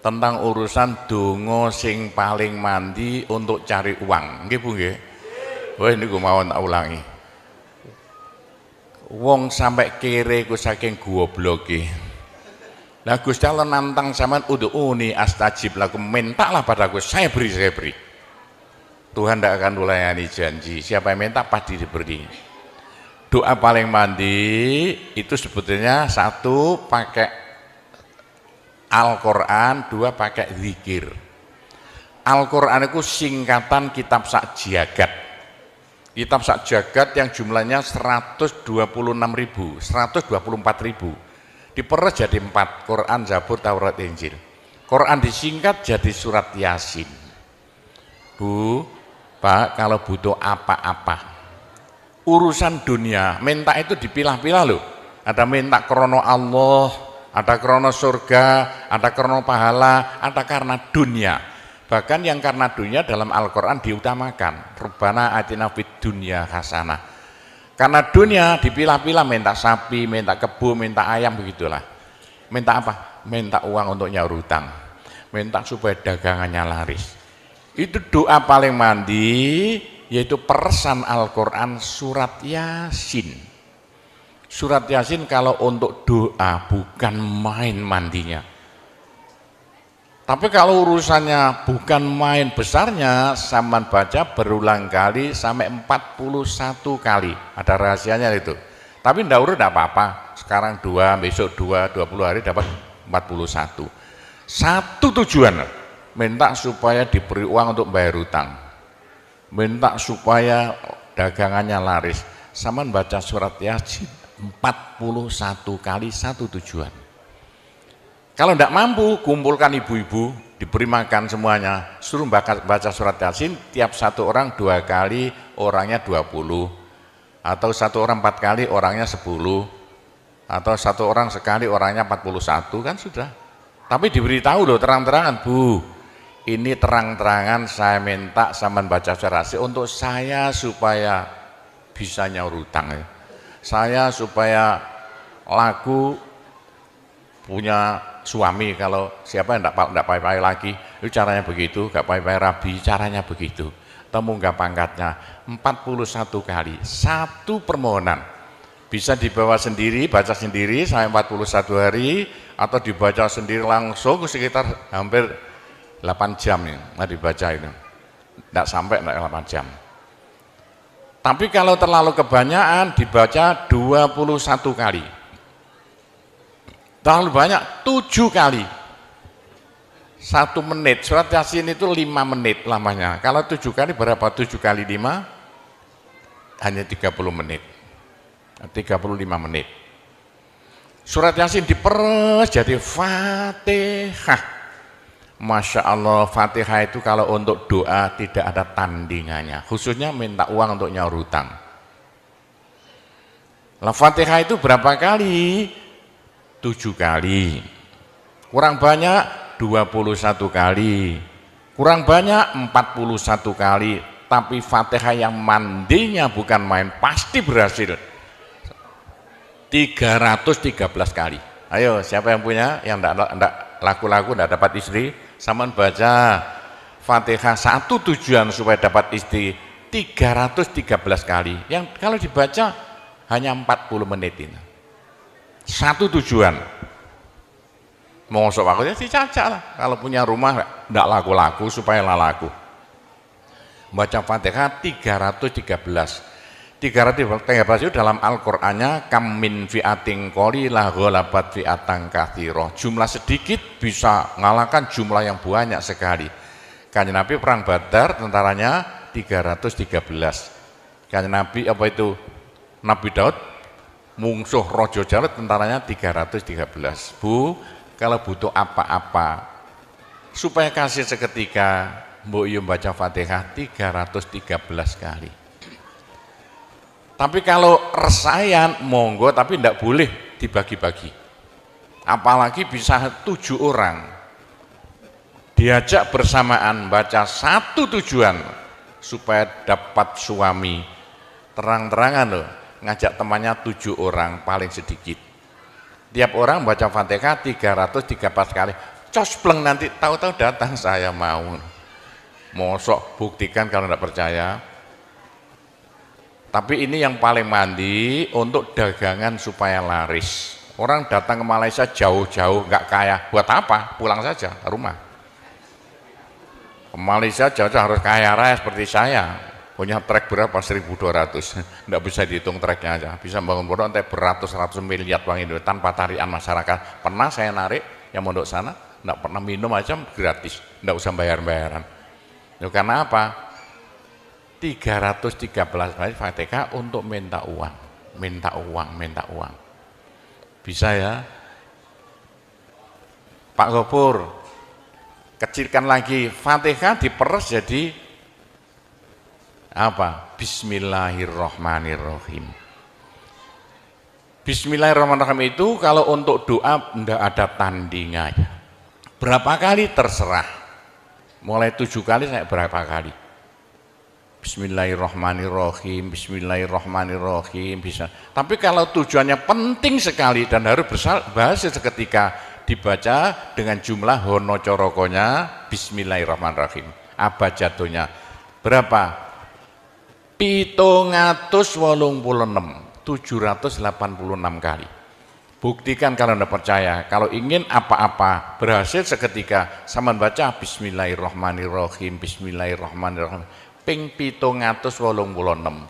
tentang urusan donga sing paling mandi untuk cari uang. Nggih Bu nggih. Wah niku mawon tak ulangi. Wong sampai kere ku saking gobloke. Lah Gusti Allah nantang sampean ud'uni astajib lakum, mintalah padaku, saya beri, saya beri. Tuhan tidak akan melayani janji. Siapa yang minta pasti diberi. Doa paling mandi itu sebetulnya satu pakai Al-Quran, dua pakai zikir. Al-Quran itu singkatan kitab sak jagat. Kitab sak jagat yang jumlahnya 126.000, 124.000. Diperes jadi 4, Quran, Zabur, Taurat, Injil. Quran disingkat jadi surat Yasin. Bu, Pak, kalau butuh apa-apa urusan dunia, minta itu dipilah-pilah loh. Ada minta krono Allah, ada krono surga, ada krono pahala, ada karena dunia. Bahkan yang karena dunia dalam Al-Quran diutamakan. Rabbana atina fid dunya hasanah. Karena dunia dipilah-pilah, minta sapi, minta kebo, minta ayam, begitulah. Minta apa? Minta uang untuk nyaur hutang. Minta supaya dagangannya laris. Itu doa paling mandi, yaitu peresan Al-Quran surat Yasin. Surat Yasin kalau untuk doa bukan main mandinya. Tapi kalau urusannya bukan main besarnya, sampean baca berulang kali sampai 41 kali. Ada rahasianya itu. Tapi ndak urut ndak apa-apa. Sekarang 2, besok 2, 20 hari dapat 41. Satu tujuan, minta supaya diberi uang untuk bayar hutang. Minta supaya dagangannya laris. Sampean baca surat Yasin 41 kali, satu tujuan. Kalau tidak mampu, kumpulkan ibu-ibu, diberi makan semuanya, suruh baca surat Yasin, tiap satu orang 2 kali, orangnya 20, atau satu orang 4 kali, orangnya 10, atau satu orang sekali, orangnya 41, kan sudah. Tapi diberitahu loh terang-terangan, Bu, ini terang-terangan saya minta sampean baca surat Yasin untuk saya supaya bisa nyaur hutang ya. Saya supaya laku punya suami, kalau siapa yang tidak pai-pai lagi, itu caranya begitu, gak pai-pai rabi, caranya begitu. Temu gak pangkatnya 41 kali, satu permohonan. Bisa dibawa sendiri, baca sendiri sampai 41 hari, atau dibaca sendiri langsung sekitar hampir 8 jam ya, dibaca itu. Tidak sampai 8 jam. Tapi kalau terlalu kebanyakan dibaca 21 kali. Terlalu banyak 7 kali. 1 menit, surat Yasin itu 5 menit lamanya. Kalau 7 kali berapa? 7 kali 5 hanya 30 menit. 35 menit. Surat Yasin diperes jadi Fatihah. Masya Allah, Fatihah itu kalau untuk doa tidak ada tandingannya, khususnya minta uang untuk nyaur hutang. Lah Fatihah itu berapa kali? 7 kali. Kurang banyak 21 kali. Kurang banyak 41 kali. Tapi Fatihah yang mandinya bukan main, pasti berhasil 313 kali. Ayo, siapa yang punya, yang enggak laku-laku, enggak dapat istri, sampean baca Fatihah, satu tujuan supaya dapat istri 313 kali. Yang kalau dibaca hanya 40 menit ini. Satu tujuan. Mau sok aku ya dicacak lah. Kalau punya rumah enggak laku-laku supaya laku. Baca Fatihah 313. 313 itu dalam Al-Qur'annya kam min fi'atin qalilah ghalabat fi'atan katsirah. Jumlah sedikit bisa mengalahkan jumlah yang banyak sekali. Kanjeng Nabi perang Badar tentaranya 313. Kanjeng Nabi apa itu? Nabi Daud mungsuh Raja Jalut tentaranya 313. Bu, kalau butuh apa-apa supaya kasih seketika, mbok yo baca Fatihah 313 kali. Tapi kalau resayan monggo, tapi tidak boleh dibagi-bagi. Apalagi bisa 7 orang diajak bersamaan baca satu tujuan supaya dapat suami. Terang-terangan loh, ngajak temannya 7 orang paling sedikit. Tiap orang baca Fatihah 313 kali. cospleng nanti tahu-tahu datang saya mau. Mosok buktikan kalau tidak percaya. Tapi ini yang paling mandi untuk dagangan supaya laris. Orang datang ke Malaysia jauh-jauh nggak kaya, buat apa? Pulang saja ke rumah. Ke Malaysia jauh-jauh harus kaya raya seperti saya. Punya trek berapa? 1.200. Nggak bisa dihitung treknya aja. Bisa bangun pondok sampai beratus-ratus miliar uang Indonesia tanpa tarian masyarakat. Pernah saya narik yang mondok sana, nggak pernah minum aja gratis, nggak usah bayar-bayaran. Ya, karena apa? 313 kali Fatihah untuk minta uang, minta uang, minta uang. Bisa ya? Pak Gopur, kecilkan lagi, Fatihah diperes jadi apa? Bismillahirrahmanirrahim. Bismillahirrahmanirrahim itu kalau untuk doa tidak ada tandingannya. Berapa kali terserah. Mulai 7 kali saya berapa kali. Bismillahirrahmanirrahim, Bismillahirrahmanirrahim bisa. Tapi kalau tujuannya penting sekali dan harus berhasil seketika dibaca dengan jumlah hono corokonya Bismillahirrahmanirrahim. Abjadnya berapa? 786 kali. Buktikan kalau Anda percaya. Kalau ingin apa-apa berhasil seketika, sama baca Bismillahirrahmanirrahim, Bismillahirrahmanirrahim. Ping 786.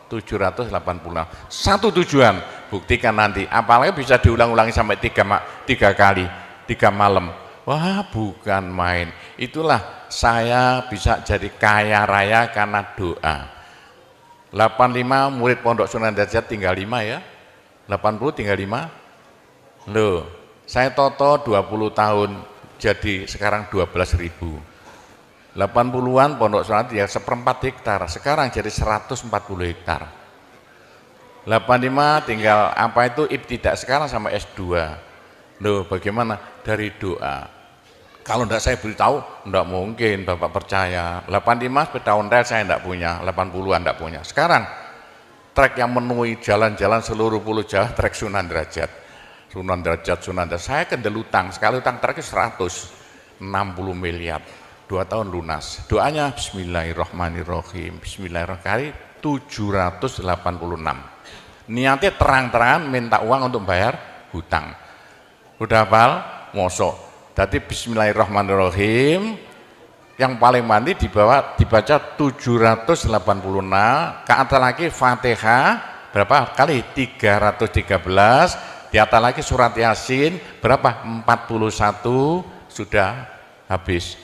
Satu tujuan, buktikan nanti. Apalagi bisa diulang-ulangi sampai 3 kali, 3 malam. Wah, bukan main. Itulah saya bisa jadi kaya raya karena doa. 85 murid Pondok Sunan Derajat tinggal 5 ya. 80 tinggal 5. Loh, saya toto 20 tahun jadi sekarang 12.000. 80-an Pondok Sunan ya 1/4 hektar, sekarang jadi 140 hektar. 85 tinggal apa itu ibtidak sekarang sama S2. Loh, bagaimana? Dari doa. Kalau enggak saya beritahu, enggak mungkin Bapak percaya. 85 sepeda ontel saya enggak punya, 80-an enggak punya. Sekarang trek yang memenuhi jalan-jalan seluruh pulau Jawa trek Sunan Derajat. Sunan Derajat. Saya kendel utang, sekali utang treknya 160 miliar. 2 tahun lunas. Doanya Bismillahirrahmanirrahim. Bismillahirrahmanirrahim 786. Niatnya terang-terangan minta uang untuk bayar hutang. Udah hafal? Mosok. Jadi Bismillahirrahmanirrahim yang paling mandi dibaca 786. Ke atas lagi Fatihah berapa kali? 313. Di atas lagi surat Yasin berapa? 41. Sudah habis.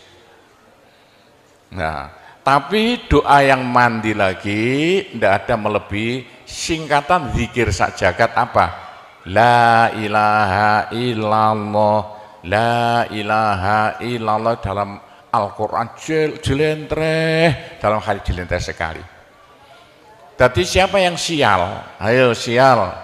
Nah, tapi doa yang mandi lagi tidak ada melebihi singkatan zikir sak jagat apa? La ilaha illallah, la ilaha illallah dalam Al-Quran jelentreh, dalam hadis jelentreh sekali. Jadi siapa yang sial? Ayo sial,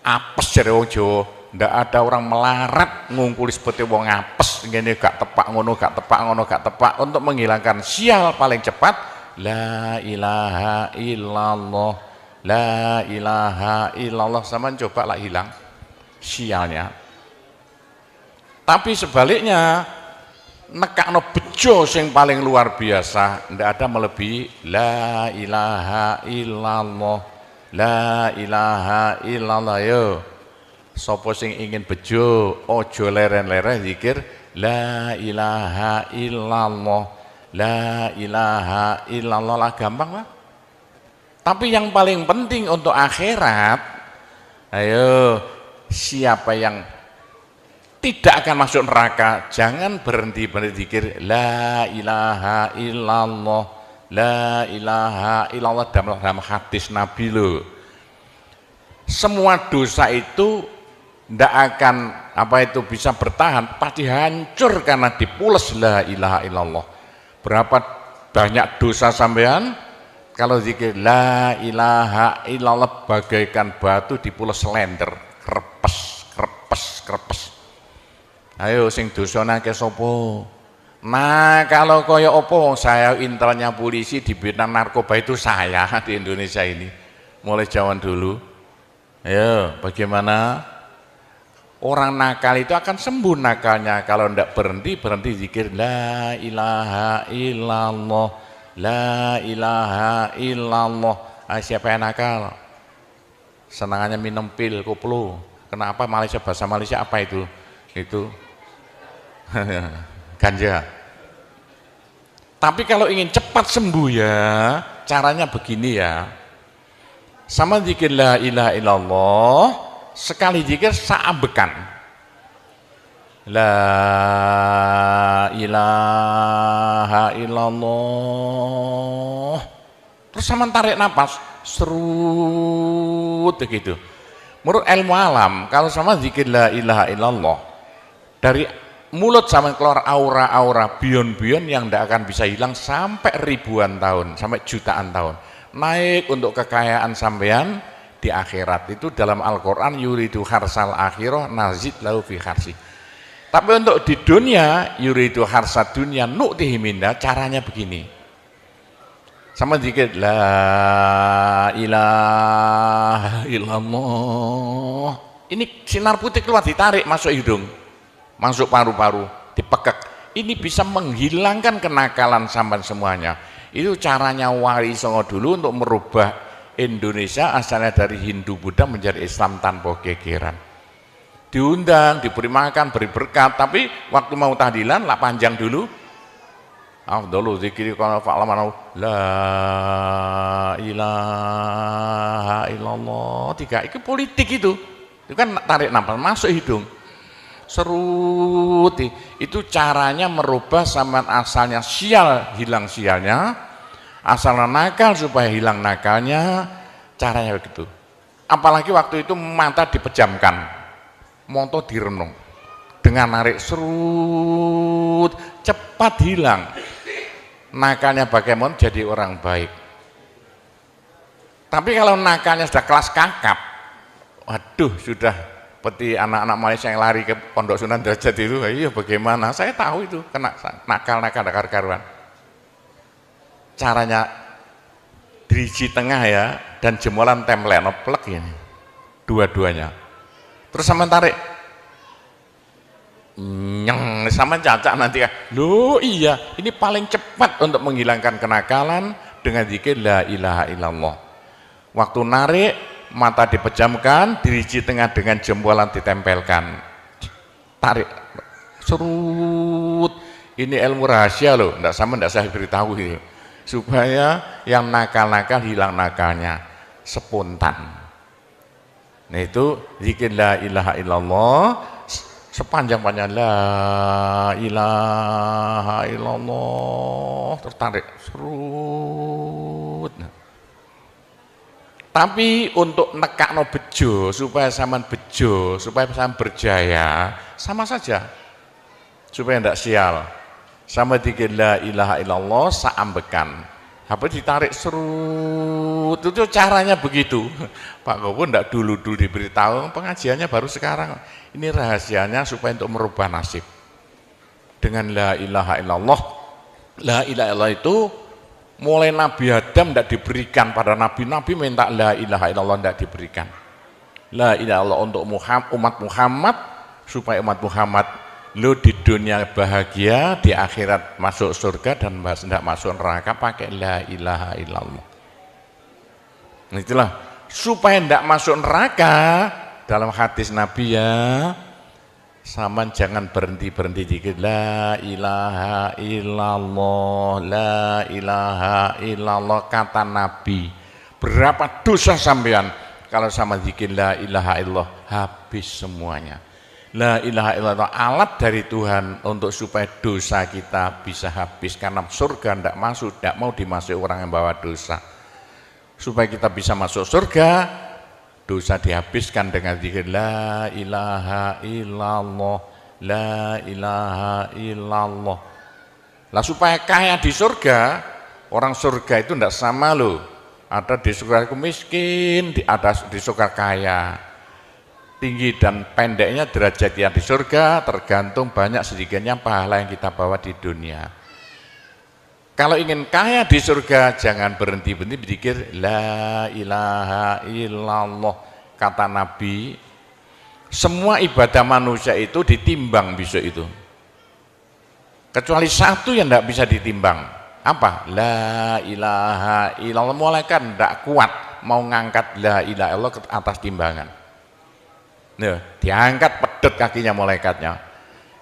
apes dari wong Jawa. Ndak ada orang melarat ngungkuli seperti wong apes ngene gak tepak ngono gak tepak ngono gak tepak untuk menghilangkan sial paling cepat la ilaha illallah, la ilaha illallah. Sama coba lah hilang sialnya. Tapi sebaliknya nekakno bejo sing paling luar biasa ndak ada melebihi la ilaha illallah, la ilaha illallah. Yo sapa sing ingin bejo ojo leren-leren zikir la ilaha illallah, la ilaha illallah lah, gampang lah. Tapi yang paling penting untuk akhirat, ayo siapa yang tidak akan masuk neraka jangan berhenti zikir la ilaha illallah, la ilaha illallah. Dalam hadis Nabi loh, semua dosa itu tidak akan bisa bertahan, pasti hancur karena dipules la ilaha illallah. Berapa banyak dosa sampean kalau zikir la ilaha illallah bagaikan batu dipules lender, krepes. Ayo sing dosane akeh sapa? Nah, kalau koyo opo saya intelnya polisi di bidang narkoba itu saya di Indonesia ini mulai zaman dulu. Ayo, bagaimana? Orang nakal itu akan sembuh nakalnya kalau tidak berhenti zikir la ilaha illallah, la ilaha illallah. Siapa yang nakal? Senangannya minum pil, koplo. Kenapa Malaysia, bahasa Malaysia apa itu? Itu ganja. Tapi kalau ingin cepat sembuh ya, caranya begini ya. Sama zikir la ilaha illallah, sekali zikir saambekan. La ilaha illallah. Terus sama tarik napas, serut begitu. Menurut ilmu alam, kalau sama zikir la ilaha illallah, dari mulut sama keluar aura-aura bion-bion yang tidak akan bisa hilang sampai ribuan tahun, sampai jutaan tahun. Naik untuk kekayaan sampean di akhirat. Itu dalam Al-Quran, yuridu harsal akhirah nazid lahu fi harsi. Tapi untuk di dunia, yuridu harsad dunia nu'tihi minna, caranya begini. Sama dikit la ilaha illallah. Ini sinar putih keluar, ditarik masuk hidung, masuk paru-paru, dipekek. Ini bisa menghilangkan kenakalan sampan semuanya. Itu caranya Wali Songo dulu untuk merubah Indonesia asalnya dari Hindu Buddha menjadi Islam tanpa gegeran. Diundang, diberi makan, beri berkat, tapi waktu mau tahlilan lah panjang dulu. Afdalu zikri kana fa'laman la ilaha illallah. Tiga, itu politik itu kan tarik nafas masuk hidung, serut. Itu caranya merubah sampean asalnya sial, hilang sialnya, asalnya nakal supaya hilang nakalnya, caranya begitu. Apalagi waktu itu mata dipejamkan, moto direnung, dengan narik serut, cepat hilang nakalnya. Bagaimana jadi orang baik. Tapi kalau nakalnya sudah kelas kakap, waduh, sudah seperti anak-anak Malaysia yang lari ke Pondok Sunan Derajat itu. Iya, bagaimana? Saya tahu itu kena nakal-nakal karuan. Caranya diriji tengah ya, dan jemulan template plek ini, dua-duanya. Terus sama tarik, nyeng, sama cacak nanti ya. Loh iya, ini paling cepat untuk menghilangkan kenakalan dengan zikir la ilaha illallah. Waktu narik, mata dipejamkan, diriji tengah dengan jempolan ditempelkan, tarik, serut. Ini ilmu rahasia loh, enggak saya beritahu ini, supaya yang nakal-nakal hilang nakalnya spontan. Nah itu zikir la ilaha illallah, sepanjang-panjang la ilaha illallah, tertarik, serut. Tapi untuk nekakno bejo, supaya sampean bejo, supaya sampean berjaya, sama saja, supaya tidak sial. Sama dikir la ilaha illallah, saambekan, apa ditarik serut. Itu caranya begitu. Pak Gowo tidak dulu diberitahu, pengajiannya baru sekarang. Ini rahasianya supaya untuk merubah nasib dengan la ilaha illallah. La ilaha illallah itu mulai Nabi Adam tidak diberikan pada nabi-nabi, minta la ilaha illallah tidak diberikan. La ilaha illallah untuk umat Muhammad, supaya umat Muhammad lo di dunia bahagia, di akhirat masuk surga, dan tidak masuk neraka pakai la ilaha illallah. Itulah supaya tidak masuk neraka. Dalam hadis Nabi ya, sama jangan berhenti dikit la ilaha illallah, la ilaha illallah. Kata Nabi, berapa dosa sampean kalau sama zikir la ilaha illallah, habis semuanya. La ilaha illallah alat dari Tuhan untuk supaya dosa kita bisa habis, karena surga tidak masuk, tidak mau dimasuki orang yang bawa dosa. Supaya kita bisa masuk surga, dosa dihabiskan dengan zikir la ilaha illallah, la ilaha illallah. Lah supaya kaya di surga, orang surga itu tidak sama loh. Ada di surga itu miskin, ada di surga kaya. Tinggi dan pendeknya derajat yang di surga tergantung banyak sedikitnya pahala yang kita bawa di dunia. Kalau ingin kaya di surga, jangan berhenti berzikir la ilaha illallah. Kata Nabi, Semua ibadah manusia itu ditimbang besok itu. Kecuali satu yang tidak bisa ditimbang. Apa? La ilaha illallah. Malaikat tidak kuat mau ngangkat la ilaha illallah ke atas timbangan. Nah, diangkat pedet kakinya malaikatnya.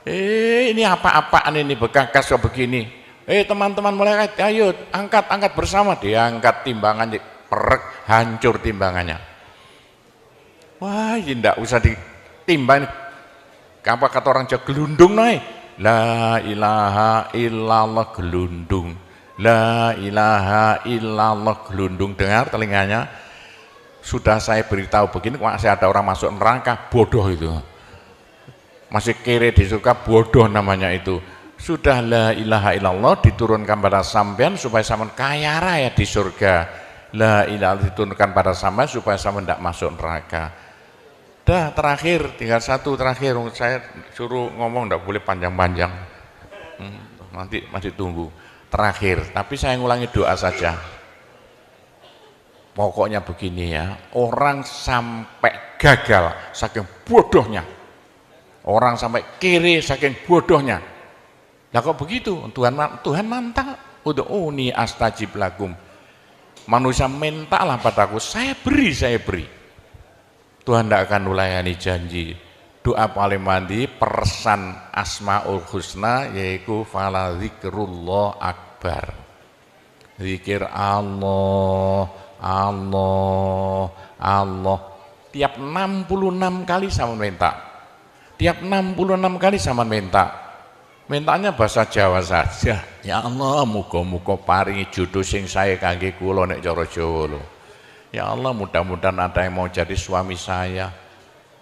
Ini apa-apaan ini bekas kok begini. Teman-teman malaikat, ayo angkat bersama. Diangkat timbangannya, perek, hancur timbangannya. Wah, ini tidak usah ditimbang. Apa kata orang Jawa, gelundung naik. La ilaha illallah gelundung. La ilaha illallah gelundung. Dengar telinganya. Sudah saya beritahu begini, masih ada orang masuk neraka, bodoh itu. Masih kere di surga, bodoh namanya itu. Sudah la ilaha illallah diturunkan pada sampean supaya sampean kaya raya di surga. La ilaha diturunkan pada sampean supaya sampean tidak masuk neraka. Dah terakhir, tinggal satu terakhir. Saya suruh ngomong tidak boleh panjang-panjang. Nanti masih tunggu. Terakhir, tapi saya ngulangi doa saja. Pokoknya begini ya, orang sampai gagal saking bodohnya, orang sampai kiri saking bodohnya. Lah kok begitu? Tuhan mantap. Ud'uni astajib lakum. Manusia mintalah padaku, saya beri. Tuhan tidak akan melayani janji. Doa paling mandi persan Asmaul Husna yaitu fala zikrullah akbar. Zikir Allah, Allah, Allah. Tiap 66 kali sama minta. Tiap 66 kali sama minta. Mintanya bahasa Jawa saja. Ya Allah, muga-muga paringi jodoh sing saya kangge kula nek cara Jawa lho. Ya Allah, mudah-mudahan ada yang mau jadi suami saya.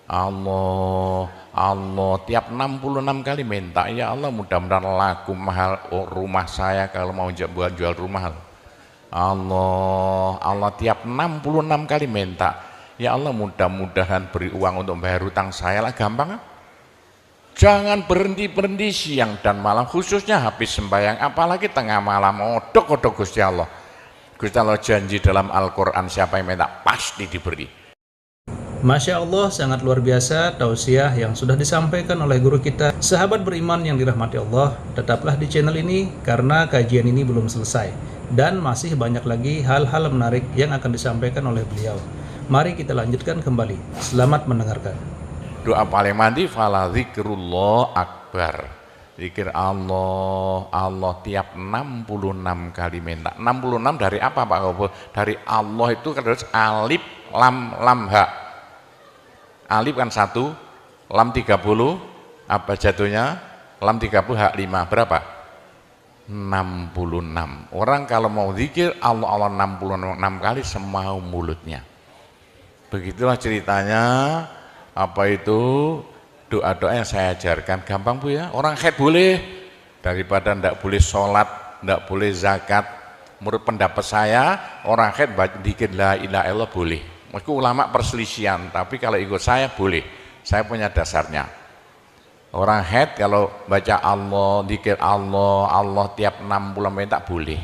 Allah, Allah, tiap 66 kali minta. Ya Allah, mudah-mudahan laku mahal rumah saya kalau mau jual rumah. Allah, Allah, tiap 66 kali minta. Ya Allah, mudah-mudahan beri uang untuk bayar hutang saya lah, gampang. Jangan berhenti siang dan malam, khususnya habis sembahyang, apalagi tengah malam. Odok Gusti Allah. Gusti Allah janji dalam Al-Quran, siapa yang minta pasti diberi. Masya Allah, sangat luar biasa tausiah yang sudah disampaikan oleh guru kita. Sahabat beriman yang dirahmati Allah, tetaplah di channel ini karena kajian ini belum selesai dan masih banyak lagi hal-hal menarik yang akan disampaikan oleh beliau. Mari kita lanjutkan kembali. Selamat mendengarkan. Doa paling mandi fala zikrullah akbar. Zikir Allah, Allah tiap 66 kali minta. 66 dari apa Pak Kobo? Dari Allah itu terus alif lam ha. Alif kan 1, lam 30, apa jatuhnya? Lam 30, hak 5, berapa? 66. Orang kalau mau zikir Allah 66 kali semau mulutnya. Begitulah ceritanya. Apa itu doa-doa yang saya ajarkan, gampang Bu ya. Orang haid boleh, daripada ndak boleh sholat, ndak boleh zakat. Menurut pendapat saya, orang haid zikir la ilaha illallah boleh. Meskipun ulama perselisihan, tapi kalau ikut saya boleh. Saya punya dasarnya. Orang haid kalau baca Allah, zikir Allah, Allah tiap 60 menit tak boleh.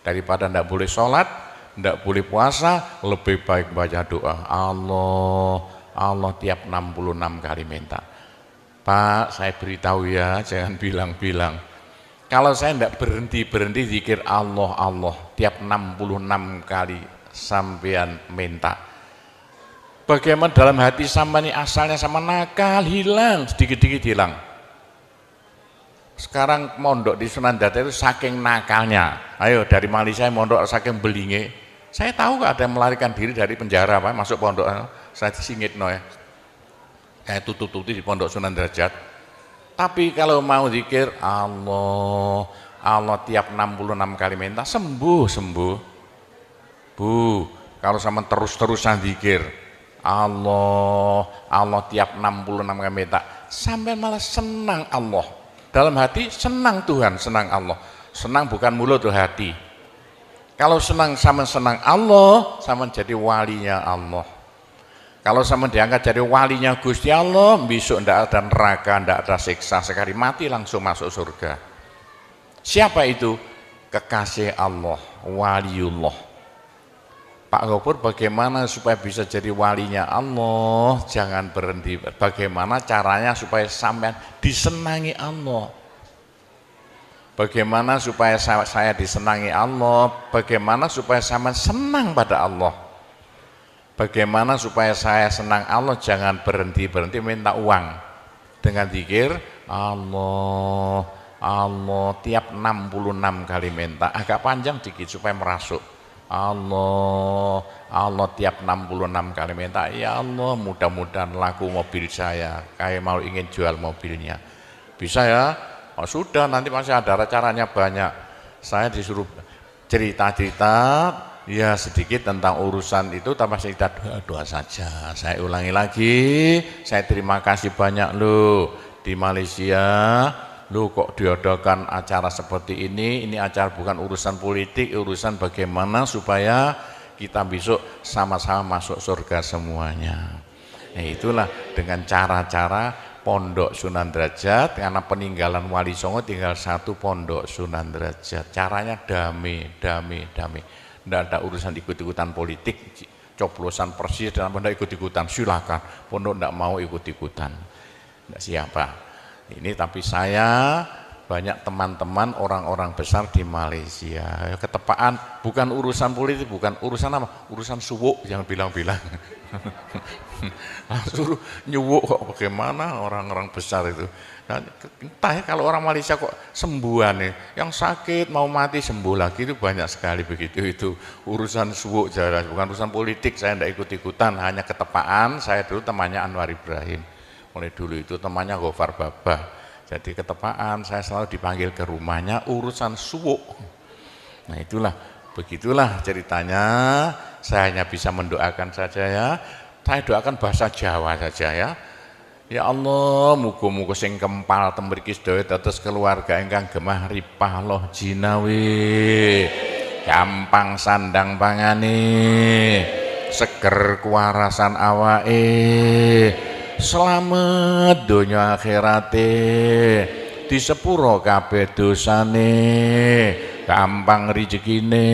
Daripada ndak boleh sholat, ndak boleh puasa, lebih baik baca doa Allah, Allah tiap 66 kali minta. Pak, saya beritahu ya, jangan bilang-bilang. Kalau saya ndak berhenti zikir Allah, Allah tiap 66 kali sampean minta. Bagaimana dalam hati sama ini asalnya sama nakal, hilang, sedikit-sedikit hilang. Sekarang mondok di Sunan Data itu saking nakalnya. Ayo dari Malaysia mondok saking belinge. Saya tahu gak ada yang melarikan diri dari penjara Pak, masuk pondok. Saya disingit no ya. Kayak tutup-tutup di pondok Sunan Derajat. Tapi kalau mau zikir Allah, Allah tiap 66 kali minta sembuh. Bu, kalau sama terus-terusan zikir Allah, Allah tiap 66 kali minta, sampai malah senang Allah. Dalam hati senang Tuhan, senang Allah. Senang bukan mulut tuh hati. Kalau senang sama senang Allah, sama jadi walinya Allah. Kalau sama diangkat jadi walinya Gusti Allah, besok ndak ada neraka, ndak ada siksa, sekali mati langsung masuk surga. Siapa itu? Kekasih Allah, waliullah. Pak Gopur bagaimana supaya bisa jadi walinya Allah? Jangan berhenti. Bagaimana caranya supaya sampean disenangi Allah? Bagaimana supaya saya disenangi Allah? Bagaimana supaya sampean senang pada Allah? Bagaimana supaya saya senang Allah? Jangan berhenti minta uang. Dengan zikir Allah, Allah tiap 66 kali minta. Agak panjang dikit supaya merasuk. Allah, Allah tiap 66 kali minta, ya Allah mudah-mudahan laku mobil saya, kayak mau ingin jual mobilnya. Bisa ya? Oh, sudah, nanti masih ada caranya banyak. Saya disuruh cerita-cerita ya sedikit tentang urusan itu, tapi kita doa-doa saja. Saya ulangi lagi, saya terima kasih banyak loh di Malaysia. Lu kok diadakan acara seperti ini acara bukan urusan politik, urusan bagaimana supaya kita besok sama-sama masuk surga semuanya. Nah, itulah dengan cara-cara Pondok Sunan Derajat, karena peninggalan Wali Songo tinggal satu Pondok Sunan Derajat. Caranya damai. Tidak ada urusan ikut-ikutan politik, coblosan persis dan tidak ikut-ikutan, silakan. Pondok tidak mau ikut-ikutan, tidak siapa. Ini tapi saya banyak teman-teman orang-orang besar di Malaysia. Ketepaan bukan urusan politik, bukan urusan apa? Urusan suwuk yang bilang-bilang. Langsung nyuwuk kok bagaimana orang-orang besar itu. Nah, entah ya kalau orang Malaysia kok sembuhan nih, yang sakit mau mati sembuh lagi itu banyak sekali begitu. Itu urusan suwuk jelas, bukan urusan politik. Saya tidak ikut-ikutan, hanya ketepaan. Saya dulu temannya Anwar Ibrahim. Mulai dulu itu temannya Gofar Babah. Jadi ketepaan saya selalu dipanggil ke rumahnya urusan suwuk. Nah itulah, begitulah ceritanya. Saya hanya bisa mendoakan saja ya. Saya doakan bahasa Jawa saja ya. Ya Allah, muga-muga sing kempal temriki sedaya dados keluarga ingkang gemah ripah loh jinawi. Gampang sandang pangane, seger kuwarasan awake. Selamat donya akhirate, di sepuro kabeh dosane, gampang rezekine,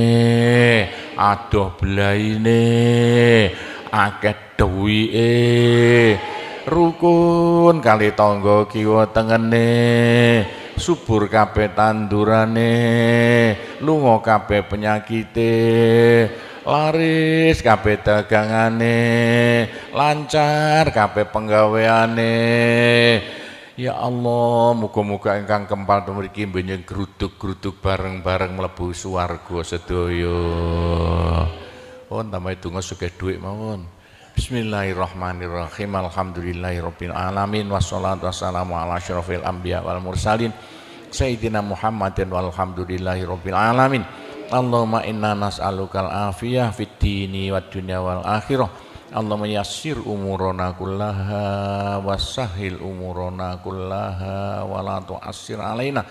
adoh belaine, akeh duwike, rukun kali tangga kiwa tengene, subur kabeh tandurane, lunga kabeh penyakite, laris kabeh dagangane, lancar kabeh penggaweane. Ya Allah, muga-muga ingkang kempal mriki benjing gruduk-gruduk bareng-bareng mlebu swarga sedaya. Pun tambahi donga sugih dhuwit mawon. Bismillahirrahmanirrahim. Alhamdulillahirabbil alamin wassalatu wassalamu ala asyrofil anbiya wal mursalin sayyidina Muhammadin walhamdulillahirabbil alamin. Allahumma inna nas'alukal afiyah fid dini wad dunya wal akhirah. Allahumma yassir umurana kullaha wassahhil umurana kullaha wa la tu'assir alaina.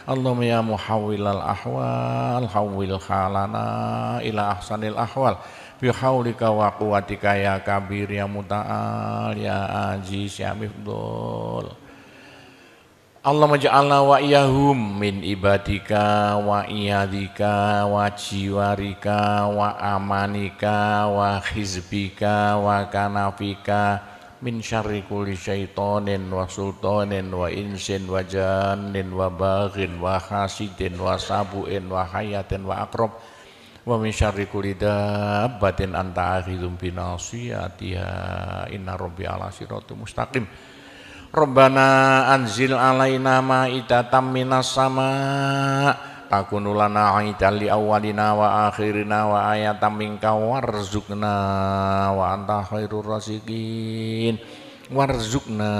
Allahumma ya muhawwilal ahwal hawwil halana ila ahsanil ahwal bi haulika wa quwwatika ya kabir ya muta'al ya aziz ya mifdul. Allahumma ja'alna wa iyahum min ibadika wa iyadika wa jiwarika wa amanika wa hizbika wa kanafika min syarri kulli syaitonin wa sultanin wa insin wa jannin wa baghin wa hasidin wa sabu'in wa hayatin wa akrab wa min syarri kulli dabbatin anta akhidhum binasiyatiha inna rabbi ala siratum mustaqim. Rabbana anzil alaina ma'idatan minas sama takunu lana aidan li awwalina wa akhirina wa ayatan minka warzuqna wa anta khairur raziqin warzuqna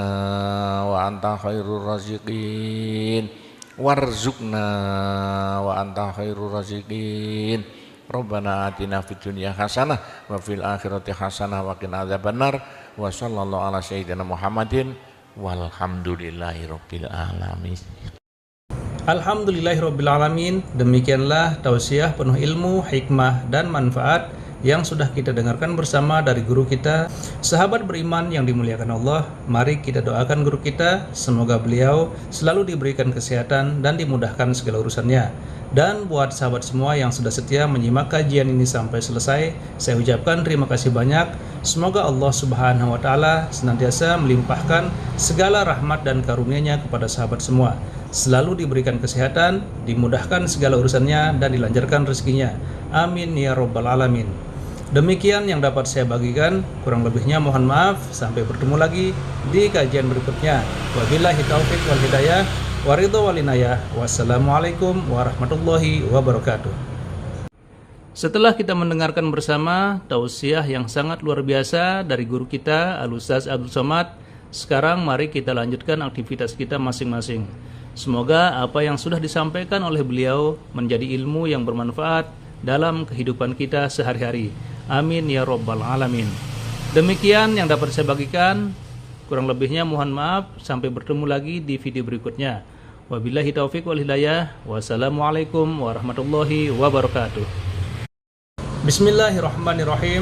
wa anta khairur raziqin warzuqna wa anta khairur raziqin. Rabbana atina fid dunya hasanah wa fil akhirati hasanah wa qina adzabannar wa sallallahu ala sayyidina Muhammadin walhamdulillahirabbil alamin. Alhamdulillahirabbil alamin. Demikianlah tausiah penuh ilmu, hikmah dan manfaat yang sudah kita dengarkan bersama dari guru kita. Sahabat beriman yang dimuliakan Allah, mari kita doakan guru kita, semoga beliau selalu diberikan kesehatan dan dimudahkan segala urusannya. Dan buat sahabat semua yang sudah setia menyimak kajian ini sampai selesai, saya ucapkan terima kasih banyak. Semoga Allah Subhanahu wa Ta'ala senantiasa melimpahkan segala rahmat dan karunia-Nya kepada sahabat semua, selalu diberikan kesehatan, dimudahkan segala urusannya, dan dilancarkan rezekinya. Amin ya Rabbal Alamin. Demikian yang dapat saya bagikan, kurang lebihnya mohon maaf. Sampai bertemu lagi di kajian berikutnya. Wabillahi taufiq wal hidayah, waridho walinayah. Wassalamualaikum warahmatullahi wabarakatuh. Setelah kita mendengarkan bersama tausiah yang sangat luar biasa dari guru kita Al-Ustaz Abdul Somad, sekarang mari kita lanjutkan aktivitas kita masing-masing. Semoga apa yang sudah disampaikan oleh beliau menjadi ilmu yang bermanfaat dalam kehidupan kita sehari-hari. Amin ya Rabbal Alamin. Demikian yang dapat saya bagikan, kurang lebihnya mohon maaf. Sampai bertemu lagi di video berikutnya. Wabillahi taufiq wal hidayah. Wassalamualaikum warahmatullahi wabarakatuh. Bismillahirrahmanirrahim.